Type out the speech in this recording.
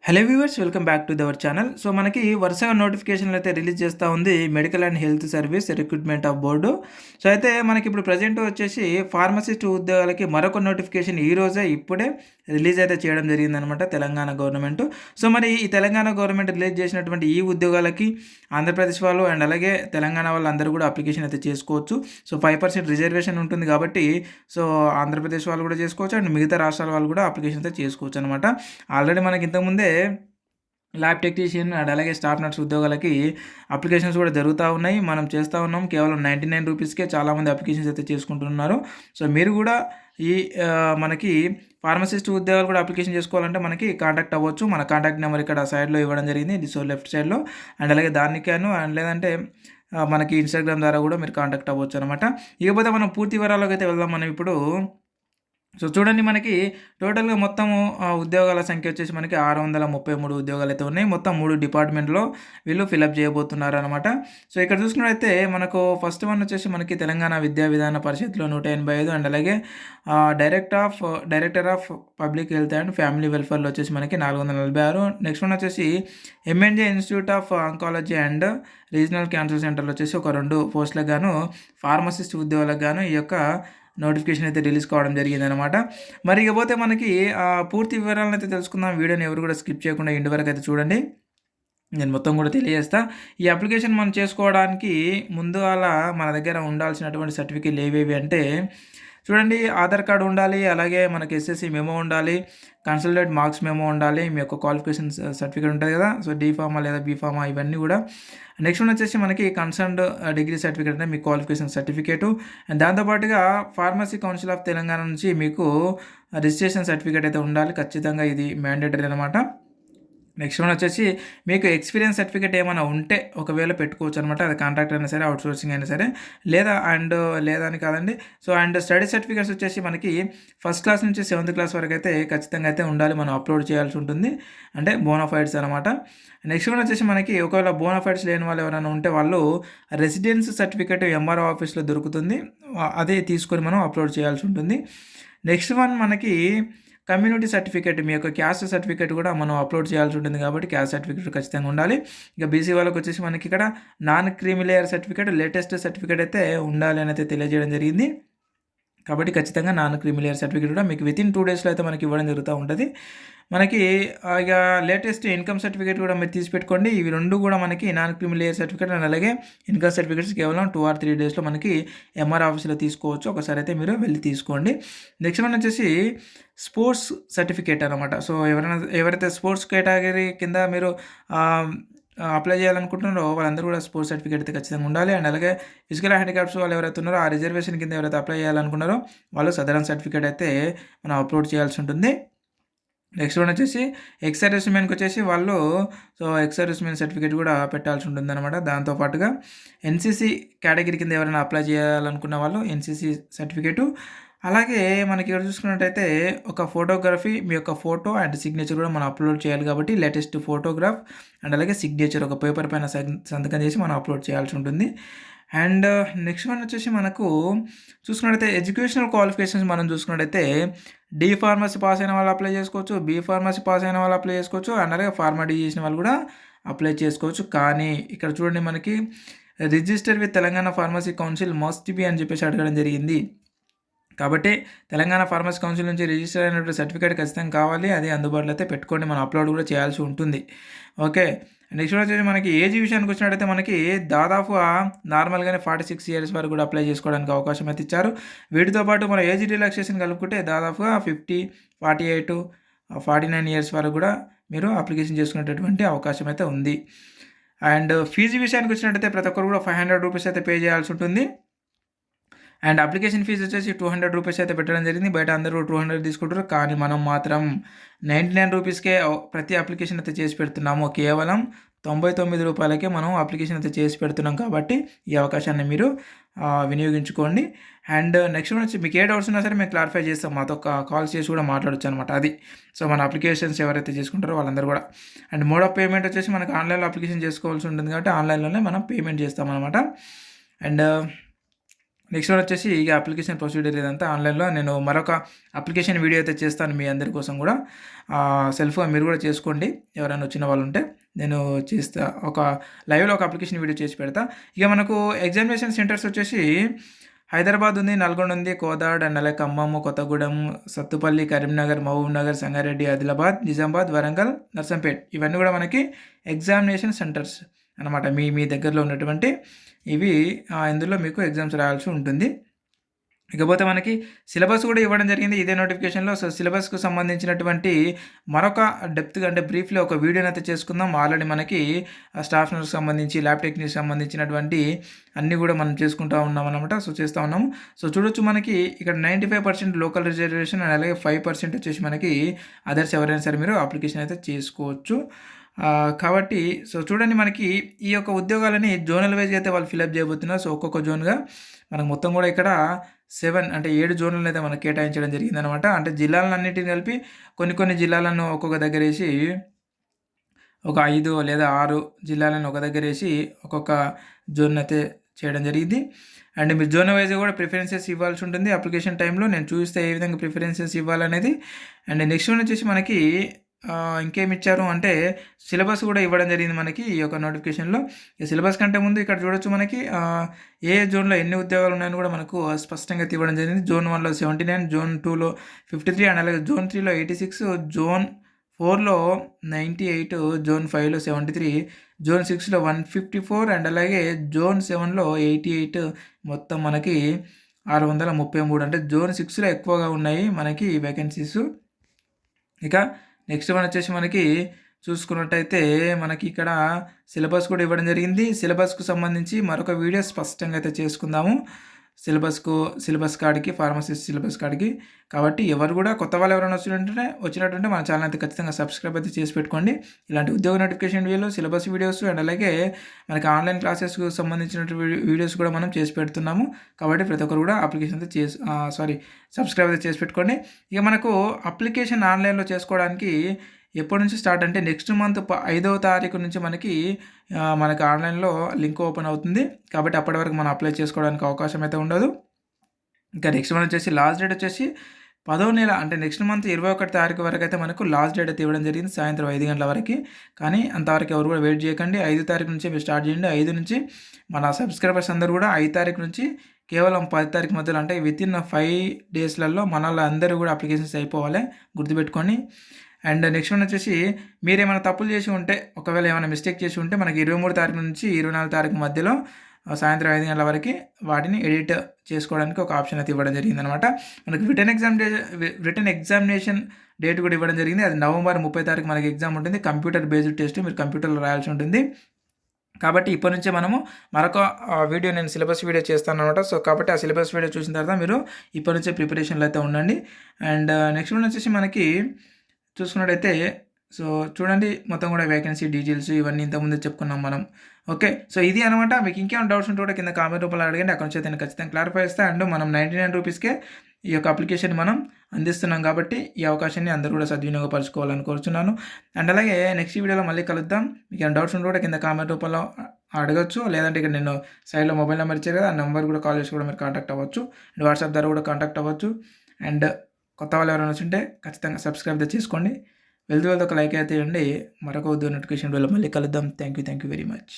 Hello viewers, welcome back to our channel. So మనకి వరుసగా నోటిఫికేషన్లు అయితే రిలీజ్ చేస్తూ ఉంది medical and health service recruitment of board. So అయితే మనకి ఇప్పుడు ప్రజెంట్ వచ్చేసి ఫార్మసిస్ట్ ఉద్యోగాలకి మరొక నోటిఫికేషన్ ఈ రోజే ఇప్పుడే రిలీజ్ అయితే చేయడం జరిగిందనమాట తెలంగాణ గవర్నమెంట్. సో మరి ఈ తెలంగాణ గవర్నమెంట్ రిలీజ్ చేసినటువంటి ఈ ఉద్యోగాలకి ఆంధ్రప్రదేశ్ వాళ్ళు అండ్ అలాగే తెలంగాణ వాళ్ళు అందరూ కూడా అప్లికేషన్ అయితే చేసుకోవచ్చు. సో 5% రిజర్వేషన్ ఉంటుంది కాబట్టి సో ఆంధ్రప్రదేశ్ వాళ్ళు కూడా చేసుకోవచ్చు అండ్ మిగతా రాష్ట్రాల వాళ్ళు కూడా అప్లికేషన్ అయితే చేసుకోవచ్చు అనమాట. ఆల్రెడీ మనకి ఇంతకుముందే ల్యాబ్ టెక్నీషియన్ అండ్ అలాగే స్టాఫ్ నర్స్ ఉద్యోగాలకి అప్లికేషన్స్ కూడా జరుగుతూ ఉన్నాయి. మనం చేస్తూ ఉన్నాం. కేవలం 99 రూపీస్కే చాలామంది అప్లికేషన్స్ అయితే చేసుకుంటున్నారు. సో మీరు కూడా ఈ మనకి ఫార్మసిస్ట్ ఉద్యోగాలు కూడా అప్లికేషన్ చేసుకోవాలంటే మనకి కాంటాక్ట్ అవ్వచ్చు. మన కాంటాక్ట్ నెంబర్ ఇక్కడ సైడ్లో ఇవ్వడం జరిగింది, సో లెఫ్ట్ సైడ్లో. అండ్ అలాగే దానికాను అండ్ లేదంటే మనకి ఇన్స్టాగ్రామ్ ద్వారా కూడా మీరు కాంటాక్ట్ అవ్వచ్చు అనమాట. ఇకపోతే మనం పూర్తి వివరాల్లోకి అయితే వెళ్దాం మనం ఇప్పుడు. సో చూడండి, మనకి టోటల్గా మొత్తము ఉద్యోగాల సంఖ్య వచ్చేసి మనకి 633 ఉద్యోగాలు అయితే ఉన్నాయి. మొత్తం 3 డిపార్ట్మెంట్లో వీళ్ళు ఫిలప్ చేయబోతున్నారు అనమాట. సో ఇక్కడ చూసుకున్నట్లయితే మనకు ఫస్ట్ వన్ వచ్చేసి మనకి తెలంగాణ విద్యా విధాన పరిషత్లో 185 అండ్ అలాగే director of public health and family వెల్ఫేర్లో వచ్చేసి మనకి 446. నెక్స్ట్ వన్ వచ్చేసి MNJ institute of oncology and regional cancer సెంటర్లో వచ్చేసి ఒక 2 పోస్టులకు గాను ఫార్మసిస్ట్ ఉద్యోగాలకు గాను ఈ యొక్క నోటిఫికేషన్ అయితే రిలీజ్ కావడం జరిగింది అనమాట. మరి ఇకపోతే మనకి పూర్తి వివరాలను అయితే తెలుసుకుందాం. వీడియోని ఎవరు కూడా స్కిప్ చేయకుండా ఎండ్ వరకు అయితే చూడండి, నేను మొత్తం కూడా తెలియజేస్తా. ఈ అప్లికేషన్ మనం చేసుకోవడానికి ముందు అలా మన దగ్గర ఉండాల్సినటువంటి సర్టిఫికేట్లు ఏవేవి అంటే చూడండి, ఆధార్ కార్డు ఉండాలి, అలాగే మనకి ఎస్ఎస్సి మెమో ఉండాలి, కన్సల్టేట్ మార్క్స్ మెమో ఉండాలి, మీ యొక్క క్వాలిఫికేషన్ సర్టిఫికేట్ ఉంటుంది కదా, సో డీఫామా లేదా బీఫామా ఇవన్నీ కూడా. నెక్స్ట్ వన్ వచ్చేసి మనకి కన్సర్న్డ్ డిగ్రీ సర్టిఫికేట్ అంటే మీ క్వాలిఫికేషన్ సర్టిఫికేటు. అండ్ దాంతోపాటుగా ఫార్మసీ కౌన్సిల్ ఆఫ్ తెలంగాణ నుంచి మీకు రిజిస్ట్రేషన్ సర్టిఫికేట్ అయితే ఉండాలి ఖచ్చితంగా, ఇది మ్యాండేటరీ అనమాట. నెక్స్ట్ వన్ వచ్చేసి మీకు ఎక్స్పీరియన్స్ సర్టిఫికేట్ ఏమైనా ఉంటే ఒకవేళ పెట్టుకోవచ్చు అనమాట. అది కాంట్రాక్ట్ అయినా సరే, అవుట్సోర్సింగ్ అయినా సరే, లేదా అని కాదండి. సో అండ్ స్టడీ సర్టిఫికేట్స్ వచ్చేసి మనకి ఫస్ట్ క్లాస్ నుంచి 7th క్లాస్ వరకు అయితే ఖచ్చితంగా అయితే ఉండాలి, మనం అప్లోడ్ చేయాల్సి ఉంటుంది, అంటే బోనాఫైడ్స్ అనమాట. నెక్స్ట్ వన్ వచ్చేసి మనకి ఒకవేళ బోనాఫైడ్స్ లేని వాళ్ళు ఎవరైనా ఉంటే వాళ్ళు రెసిడెన్స్ సర్టిఫికేట్ ఎంఆర్ఓ ఆఫీస్లో దొరుకుతుంది, అదే తీసుకొని మనం అప్లోడ్ చేయాల్సి ఉంటుంది. నెక్స్ట్ వన్ మనకి కమ్యూనిటీ సర్టిఫికేట్, మీ యొక్క క్యాస్ట్ సర్టిఫికేట్ కూడా మనం అప్లోడ్ చేయాల్సి ఉంటుంది కాబట్టి క్యాస్ట్ సర్టిఫికేట్ ఖచ్చితంగా ఉండాలి. ఇక బీసీ వాళ్ళకి వచ్చేసి మనకి ఇక్కడ non creamy layer certificate, latest certificate అయితే ఉండాలి అని అయితే తెలియజేయడం జరిగింది. కాబట్టి ఖచ్చితంగా నాన్ క్రీమీ లేయర్ సర్టిఫికేట్ కూడా మీకు వితిన్ 2 డేస్లో అయితే మనకి ఇవ్వడం జరుగుతూ ఉంటుంది. మనకి ఇక లేటెస్ట్ ఇన్కమ్ సర్టిఫికేట్ కూడా మీరు తీసి పెట్టుకోండి. ఇవి 2 కూడా మనకి non creamy layer certificate and అలాగే ఇన్కమ్ సర్టిఫికేట్స్ కేవలం 2 or 3 డేస్లో మనకి ఎంఆర్ ఆఫీస్లో తీసుకోవచ్చు. ఒకసారి అయితే మీరు వెళ్ళి తీసుకోండి. నెక్స్ట్ వన్ వచ్చేసి స్పోర్ట్స్ సర్టిఫికేట్ అనమాట. సో ఎవరైతే స్పోర్ట్స్ కేటగిరీ కింద మీరు అప్లై చేయాలనుకుంటున్నారో వాళ్ళందరూ కూడా స్పోర్ట్స్ సర్టిఫికేట్ అయితే ఖచ్చితంగా ఉండాలి. అండ్ అలాగే ఫిజికల్ హ్యాండిక్యాప్స్ వాళ్ళు ఎవరైతే ఉన్నారో ఆ రిజర్వేషన్ కింద ఎవరైతే అప్లై చేయాలనుకున్నారో వాళ్ళు సదరన్ సర్టిఫికేట్ అయితే మనం అప్లోడ్ చేయాల్సి ఉంటుంది. నెక్స్ట్ వన్ వచ్చేసి ఎక్స్ సర్వీస్మెన్కి వచ్చేసి వాళ్ళు ఎక్స్ సర్వీస్మెన్ సర్టిఫికేట్ కూడా పెట్టాల్సి ఉంటుంది అనమాట. దాంతోపాటుగా ఎన్సీసీ కేటగిరీ కింద ఎవరైనా అప్లై చేయాలనుకున్న వాళ్ళు ఎన్సీసీ సర్టిఫికేటు. అలాగే మనకి ఇక్కడ చూసుకున్నట్టయితే ఒక ఫోటోగ్రఫీ, మీ యొక్క ఫోటో అండ్ సిగ్నేచర్ కూడా మనం అప్లోడ్ చేయాలి కాబట్టి లేటెస్ట్ ఫోటోగ్రాఫ్ అండ్ అలాగే సిగ్నేచర్ ఒక పేపర్ పైన సంతకం చేసి మనం అప్లోడ్ చేయాల్సి ఉంటుంది. అండ్ నెక్స్ట్ వన్ వచ్చేసి మనకు చూసుకున్నట్టయితే ఎడ్యుకేషనల్ క్వాలిఫికేషన్స్ మనం చూసుకున్నట్టయితే డి ఫార్మసీ పాస్ అయిన వాళ్ళు అప్లై చేసుకోవచ్చు, బి ఫార్మసీ పాస్ అయిన వాళ్ళు అప్లై చేసుకోవచ్చు, అండ్ అలాగే ఫార్మా డి చేసిన వాళ్ళు కూడా అప్లై చేసుకోవచ్చు. కానీ ఇక్కడ చూడండి, మనకి register with Telangana pharmacy council must be అని చెప్పేసి అడగడం జరిగింది. కాబట్టి తెలంగాణ ఫార్మసీ కౌన్సిల్ నుంచి రిజిస్టర్ అయినటువంటి సర్టిఫికేట్ ఖచ్చితంగా కావాలి, అది అందుబాటులో అయితే పెట్టుకోండి, మనం అప్లోడ్ కూడా చేయాల్సి ఉంటుంది. ఓకే, నెక్స్ట్ వచ్చేసి మనకి ఏజ్ విషయానికి వచ్చినట్టయితే మనకి దాదాపు నార్మల్గానే 46 years వరకు కూడా అప్లై చేసుకోవడానికి అవకాశం అయితే ఇచ్చారు. వీటితో పాటు మన ఏజ్ రిలాక్సేషన్ కలుపుకుంటే దాదాపుగా 50, 48, 49 years వరకు కూడా మీరు అప్లికేషన్ చేసుకునేటటువంటి అవకాశం అయితే ఉంది. అండ్ ఫీజు విషయానికి వచ్చినట్టయితే ప్రతి ఒక్కరు కూడా 500 రూపీస్ అయితే పే చేయాల్సి ఉంటుంది. అండ్ అప్లికేషన్ ఫీజు వచ్చేసి 200 రూపీస్ అయితే పెట్టడం జరిగింది. బయట అందరూ 200 తీసుకుంటారు, కానీ మనం మాత్రం 99 రూపీస్కే ప్రతి అప్లికేషన్ అయితే చేసి పెడుతున్నాము. కేవలం 99 రూపాయలకే మనం అప్లికేషన్ అయితే చేసి పెడుతున్నాం కాబట్టి ఈ అవకాశాన్ని మీరు వినియోగించుకోండి. అండ్ నెక్స్ట్ వచ్చి మీకు ఏ డౌట్స్ ఉన్నా సరే మేము క్లారిఫై చేస్తాం, మాతో కాల్ చేసి కూడా మాట్లాడచ్చు అనమాట. అది సో మన అప్లికేషన్స్ ఎవరైతే చేసుకుంటారో వాళ్ళందరూ కూడా. అండ్ మోడ్ ఆఫ్ పేమెంట్ వచ్చేసి మనకు ఆన్లైన్లో అప్లికేషన్ చేసుకోవాల్సి ఉంటుంది కాబట్టి ఆన్లైన్లోనే మనం పేమెంట్ చేస్తాం అనమాట. అండ్ నెక్స్ట్ వన్ వచ్చేసి ఇక అప్లికేషన్ ప్రొసీజర్ ఇదంతా ఆన్లైన్లో నేను మరొక అప్లికేషన్ వీడియో అయితే చేస్తాను మీ అందరి కోసం కూడా. సెల్ఫ్గా మీరు కూడా చేసుకోండి, ఎవరైనా వచ్చిన వాళ్ళు ఉంటే నేను చేస్తా. ఒక లైవ్లో ఒక అప్లికేషన్ వీడియో చేసి పెడతా. ఇక మనకు ఎగ్జామినేషన్ సెంటర్స్ వచ్చేసి హైదరాబాద్ ఉంది, నల్గొండ ఉంది, కోదాడ్ అండ్ అలాగే ఖమ్మం, కొత్తగూడెం, సత్తుపల్లి, కరీంనగర్, మహబూబ్ నగర్, సంగారెడ్డి, ఆదిలాబాద్, నిజామాబాద్, వరంగల్, నర్సంపేట్ ఇవన్నీ కూడా మనకి ఎగ్జామినేషన్ సెంటర్స్ అనమాట. మీ మీ దగ్గరలో ఉన్నటువంటి ఇవి ఇందులో మీకు ఎగ్జామ్స్ రాయాల్సి ఉంటుంది. ఇకపోతే మనకి సిలబస్ కూడా ఇవ్వడం జరిగింది ఇదే నోటిఫికేషన్లో. సో సిలబస్కు సంబంధించినటువంటి మరొక డెప్త్గా అంటే బ్రీఫ్లో ఒక వీడియోని అయితే చేసుకుందాం. ఆల్రెడీ మనకి స్టాఫ్ నర్స్కి సంబంధించి, ల్యాబ్ టెక్నీకి సంబంధించినటువంటి అన్నీ కూడా మనం చేసుకుంటూ ఉన్నాం అనమాట. సో చేస్తూ ఉన్నాము. సో చూడొచ్చు మనకి ఇక్కడ 95% లోకల్ రిజర్వేషన్ అండ్ అలాగే 5% వచ్చేసి మనకి అదర్స్ ఎవరైనా సరే మీరు అప్లికేషన్ అయితే చేసుకోవచ్చు. కాబట్టి సో చూడండి మనకి ఈ యొక్క ఉద్యోగాలని జోనల్ వైజ్గా అయితే వాళ్ళు ఫిలప్ చేయబోతున్నారు. సో ఒక్కొక్క జోన్గా మనకు మొత్తం కూడా ఇక్కడ 7 అంటే 7 జోన్లను అయితే మనకు కేటాయించడం జరిగిందనమాట. అంటే జిల్లాలన్నిటిని కలిపి కొన్ని జిల్లాలను ఒక్కొక్క దగ్గర వేసి ఒక 5 లేదా 6 జిల్లాలను ఒక దగ్గర వేసి ఒక్కొక్క జోన్ అయితే చేయడం జరిగింది. అండ్ మీరు జోన్ వైజ్గా కూడా ప్రిఫరెన్సెస్ ఇవ్వాల్సి ఉంటుంది అప్లికేషన్ టైంలో. నేను చూస్తే ఏ విధంగా ప్రిఫరెన్సెస్ ఇవ్వాలనేది. అండ్ నెక్స్ట్ వన్ వచ్చేసి మనకి ఇంకేమి ఇచ్చారు అంటే సిలబస్ కూడా ఇవ్వడం జరిగింది మనకి ఈ యొక్క నోటిఫికేషన్లో. ఈ సిలబస్ కంటే ముందు ఇక్కడ చూడొచ్చు మనకి ఏ జోన్లో ఎన్ని ఉద్యోగాలు ఉన్నాయని కూడా మనకు స్పష్టంగా ఇవ్వడం జరిగింది. జోన్ 1లో 79, జోన్ 2లో 53 అండ్ అలాగే జోన్ 3లో 86, జోన్ 4లో 98, జోన్ 5లో 73, జోన్ 6లో 154 అండ్ అలాగే జోన్ 7లో 88, మొత్తం మనకి 633. అంటే జోన్ 6లో ఎక్కువగా ఉన్నాయి మనకి వేకెన్సీస్. ఇక నెక్స్ట్ వన్ వచ్చేసి మనకి చూసుకున్నట్టయితే మనకి ఇక్కడ సిలబస్ కూడా ఇవ్వడం జరిగింది. సిలబస్కు సంబంధించి మరొక వీడియో స్పష్టంగా అయితే చేసుకుందాము. సిలబస్ కాడికి, ఫార్మసిస్ట్ సిలబస్ కాడికి. కాబట్టి ఎవరు కూడా కొత్త వాళ్ళు ఎవరైనా వచ్చినట్టుంటే మన ఛానల్ అయితే ఖచ్చితంగా సబ్స్క్రైబ్ అయితే చేసి పెట్టుకోండి. ఇలాంటి ఉద్యోగ నోటిఫికేషన్ వీడియోలు, సిలబస్ వీడియోస్ అండ్ అలాగే మనకి ఆన్లైన్ క్లాసెస్కు సంబంధించిన వీడియోస్ కూడా మనం చేసి పెడుతున్నాము. కాబట్టి ప్రతి ఒక్కరు కూడా అప్లికేషన్ అయితే సబ్స్క్రైబ్ అయితే చేసి పెట్టుకోండి. ఇక మనకు అప్లికేషన్ ఆన్లైన్లో చేసుకోవడానికి ఎప్పటి నుంచి స్టార్ట్ అంటే నెక్స్ట్ మంత్ 5వ తారీఖు నుంచి మనకి ఆన్లైన్లో లింక్ ఓపెన్ అవుతుంది. కాబట్టి అప్పటి వరకు మనం అప్లై చేసుకోవడానికి అవకాశం అయితే ఉండదు. ఇంకా నెక్స్ట్ మంత్ వచ్చేసి లాస్ట్ డేట్ వచ్చేసి 10వ నెల అంటే నెక్స్ట్ మంత్ 21 తారీఖు వరకు అయితే మనకు లాస్ట్ డేట్ అయితే ఇవ్వడం జరిగింది, సాయంత్రం 5 గంటల వరకు. కానీ అంతవరకు ఎవరు కూడా వెయిట్ చేయకండి. 5 తారీఖు నుంచి మీరు స్టార్ట్ చేయండి. 5 నుంచి మన సబ్స్క్రైబర్స్ అందరూ కూడా 5 తారీఖు నుంచి కేవలం 10 తారీఖు మధ్యలో అంటే వితిన్ 5 డేస్లలో మన అందరూ కూడా అప్లికేషన్స్ అయిపోవాలి, గుర్తుపెట్టుకొని. అండ్ నెక్స్ట్ వన్ వచ్చేసి మీరు ఏమైనా తప్పులు చేసి ఉంటే, ఒకవేళ ఏమైనా మిస్టేక్ చేసి ఉంటే మనకి 23 తారీఖు నుంచి 24 తారీఖు మధ్యలో సాయంత్రం 5 గంటల వరకు వాటిని ఎడిట్ చేసుకోవడానికి ఒక ఆప్షన్ అయితే ఇవ్వడం జరిగిందనమాట. మనకి రిటర్న్ ఎగ్జామినేషన్ డేట్ కూడా ఇవ్వడం జరిగింది. అది నవంబర్ 30 తారీఖు మనకి ఎగ్జామ్ ఉంటుంది. కంప్యూటర్ బేస్డ్ టెస్ట్ మీరు కంప్యూటర్లో రాయాల్సి ఉంటుంది. కాబట్టి ఇప్పటి నుంచే మనము మరొక వీడియో నేను సిలబస్ వీడియో చేస్తాను అనమాట. సో కాబట్టి ఆ సిలబస్ వీడియో చూసిన తర్వాత మీరు ఇప్పటి నుంచే ప్రిపరేషన్లో అయితే ఉండండి. అండ్ నెక్స్ట్ వన్ వచ్చేసి మనకి చూసుకున్నట్టయితే సో చూడండి మొత్తం కూడా వేకెన్సీ డీటెయిల్స్ ఇవన్నీ ఇంతకుముందు చెప్పుకున్నాం మనం. ఓకే, సో ఇది అనమాట. మీకు ఇంకేమైనా డౌట్స్ ఉంటే కూడా కింద కామెంట్ రూపంలో అడగండి, అక్కడ నుంచి అయితే నేను ఖచ్చితంగా క్లారిఫై చేస్తాను. అండ్ మనం 99 రూపీస్కే ఈ యొక్క అప్లికేషన్ మనం అందిస్తున్నాం. కాబట్టి ఈ అవకాశాన్ని అందరూ కూడా సద్వినియోగపరచుకోవాలని కోరుచున్నాను. అండ్ అలాగే నెక్స్ట్ వీడియోలో మళ్ళీ కలుద్దాం. మీకు ఏమైనా డౌట్స్ ఉంటే కూడా కింద కామెంట్ రూపంలో అడగచ్చు, లేదంటే ఇక్కడ నేను సైడ్లో మొబైల్ నెంబర్ ఇచ్చారు కదా, ఆ నెంబర్ కూడా కాల్ చేసి కూడా మీరు కాంటాక్ట్ అవ్వచ్చు. అండ్ వాట్సాప్ ద్వారా కూడా కాంటాక్ట్ అవ్వచ్చు. అండ్ కొత్త వాళ్ళు ఎవరైనా వచ్చుంటే ఖచ్చితంగా సబ్స్క్రైబ్ చేసుకోండి. వెళ్తూ ఒక లైక్ అయితే ఇవ్వండి. మరొక ఉద్యోగ నోటిఫికేషన్ వీడియోలో మళ్ళీ కలుద్దాం. Thank you very much.